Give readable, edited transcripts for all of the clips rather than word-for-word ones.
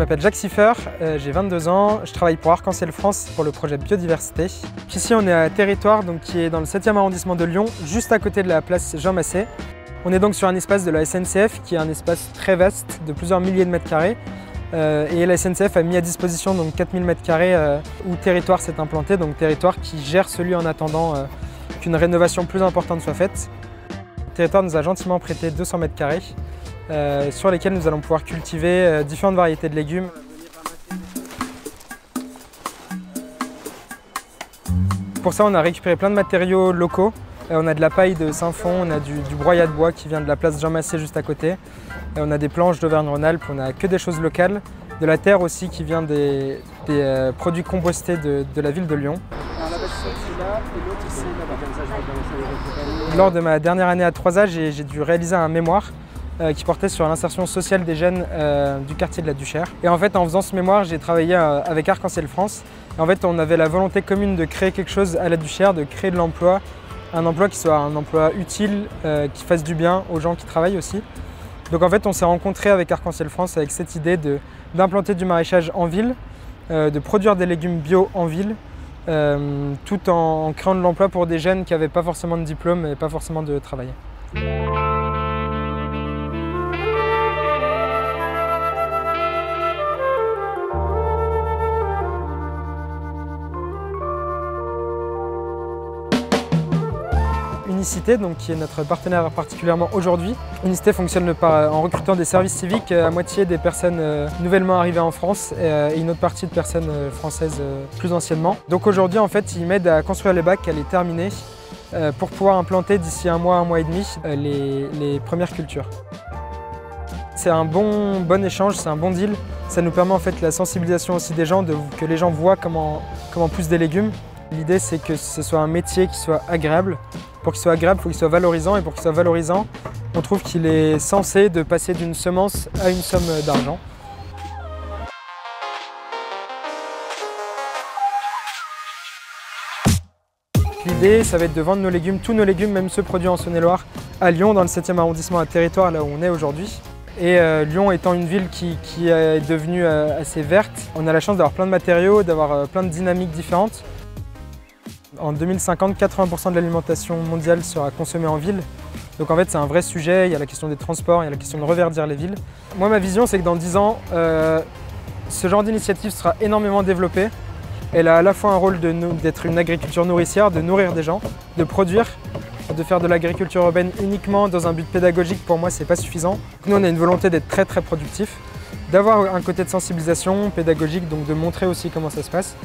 m'appelle Jacques Siffer, j'ai 22 ans, je travaille pour Arc-en-Ciel France pour le projet Biodiversité. Ici on est à Territoire, donc, qui est dans le 7e arrondissement de Lyon, juste à côté de la place Jean Massé. On est donc sur un espace de la SNCF qui est un espace très vaste de plusieurs milliers de mètres carrés. Et la SNCF a mis à disposition donc 4000 mètres carrés où Territoire s'est implanté, donc Territoire qui gère ce lieu en attendant qu'une rénovation plus importante soit faite. Territoire nous a gentiment prêté 200 mètres carrés sur lesquels nous allons pouvoir cultiver différentes variétés de légumes. Pour ça, on a récupéré plein de matériaux locaux. On a de la paille de Saint-Fond, on a du broyat de bois qui vient de la place Jean Massé juste à côté. On a des planches d'Auvergne-Rhône-Alpes, on n'a que des choses locales. De la terre aussi qui vient des produits compostés de la ville de Lyon. Lors de ma dernière année à 3A, j'ai dû réaliser un mémoire qui portait sur l'insertion sociale des jeunes du quartier de la Duchère. Et en fait, en faisant ce mémoire, j'ai travaillé avec Arc-en-Ciel France. Et en fait, on avait la volonté commune de créer quelque chose à la Duchère, de créer de l'emploi, un emploi qui soit un emploi utile, qui fasse du bien aux gens qui travaillent aussi. Donc en fait, on s'est rencontrés avec Arc-en-Ciel France avec cette idée d'implanter du maraîchage en ville, de produire des légumes bio en ville, tout en créant de l'emploi pour des jeunes qui n'avaient pas forcément de diplôme et pas forcément de travail. Unicité, donc, qui est notre partenaire particulièrement aujourd'hui. Unicité fonctionne en recrutant des services civiques, à moitié des personnes nouvellement arrivées en France et une autre partie de personnes françaises plus anciennement. Donc aujourd'hui, en fait, ils m'aident à construire les bacs, à les terminer pour pouvoir implanter d'ici un mois et demi les premières cultures. C'est un bon échange, c'est un bon deal. Ça nous permet en fait la sensibilisation aussi des gens, que les gens voient comment poussent des légumes. L'idée, c'est que ce soit un métier qui soit agréable. Pour qu'il soit agréable, il faut qu'il soit valorisant, et pour qu'il soit valorisant, on trouve qu'il est censé de passer d'une semence à une somme d'argent. L'idée, ça va être de vendre nos légumes, tous nos légumes, même ceux produits en Saône-et-Loire, à Lyon, dans le 7e arrondissement à Territoire, là où on est aujourd'hui. Et Lyon étant une ville qui est devenue assez verte, on a la chance d'avoir plein de matériaux, d'avoir plein de dynamiques différentes. En 2050, 80% de l'alimentation mondiale sera consommée en ville. Donc en fait, c'est un vrai sujet. Il y a la question des transports, il y a la question de reverdir les villes. Moi, ma vision, c'est que dans 10 ans, ce genre d'initiative sera énormément développé. Elle a à la fois un rôle d'être une agriculture nourricière, de nourrir des gens, de produire, de faire de l'agriculture urbaine uniquement dans un but pédagogique. Pour moi, c'est pas suffisant. Nous, on a une volonté d'être très productif, d'avoir un côté de sensibilisation pédagogique, donc de montrer aussi comment ça se passe.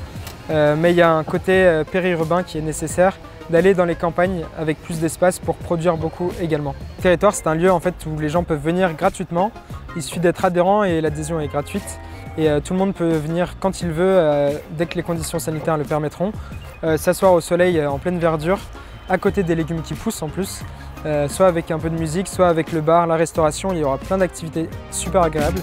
Mais il y a un côté périurbain qui est nécessaire, d'aller dans les campagnes avec plus d'espace pour produire beaucoup également. Territoire, c'est un lieu en fait où les gens peuvent venir gratuitement. Il suffit d'être adhérent et l'adhésion est gratuite. Et tout le monde peut venir quand il veut, dès que les conditions sanitaires le permettront, s'asseoir au soleil en pleine verdure, à côté des légumes qui poussent en plus, soit avec un peu de musique, soit avec le bar, la restauration. Il y aura plein d'activités super agréables.